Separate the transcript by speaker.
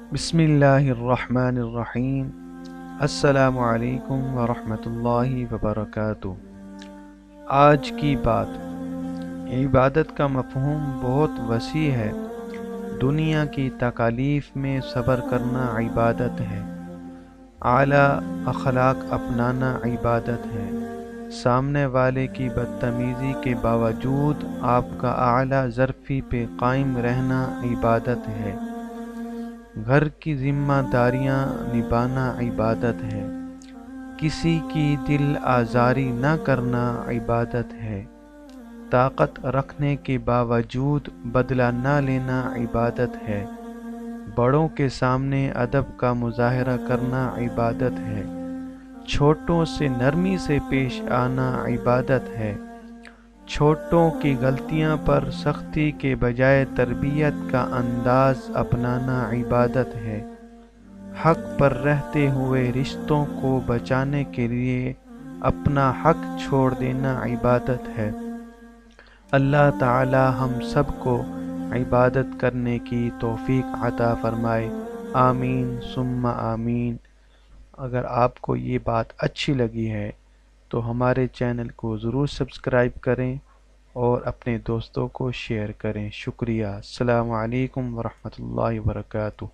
Speaker 1: बिस्मिल्लाहिर्रहमानिर्रहीम। अस्सलामु अलैकुम वरहमतुल्लाहि वबरकातुह। आज की बात। इबादत का मफ़हूम बहुत वसी है। दुनिया की तकालीफ में सब्र करना इबादत है। आला अखलाक अपनाना इबादत है। सामने वाले की बदतमीज़ी के बावजूद आपका आला ज़रफ़ी पे कायम रहना इबादत है। घर की ज़िम्मेदारियाँ निभाना इबादत है। किसी की दिल आज़ारी न करना इबादत है। ताकत रखने के बावजूद बदला न लेना इबादत है। बड़ों के सामने अदब का मुज़ाहरा करना इबादत है। छोटों से नरमी से पेश आना इबादत है। छोटों की गलतियां पर सख्ती के बजाय तरबियत का अंदाज अपनाना इबादत है। हक पर रहते हुए रिश्तों को बचाने के लिए अपना हक छोड़ देना इबादत है। अल्लाह ताला हम सबको इबादत करने की तौफीक अता फरमाए। आमीन सुम्मा आमीन। अगर आपको ये बात अच्छी लगी है तो हमारे चैनल को ज़रूर सब्सक्राइब करें और अपने दोस्तों को शेयर करें। शुक्रिया। अस्सलामु अलैकुम वरहमतुल्लाहि वबरकातुहू।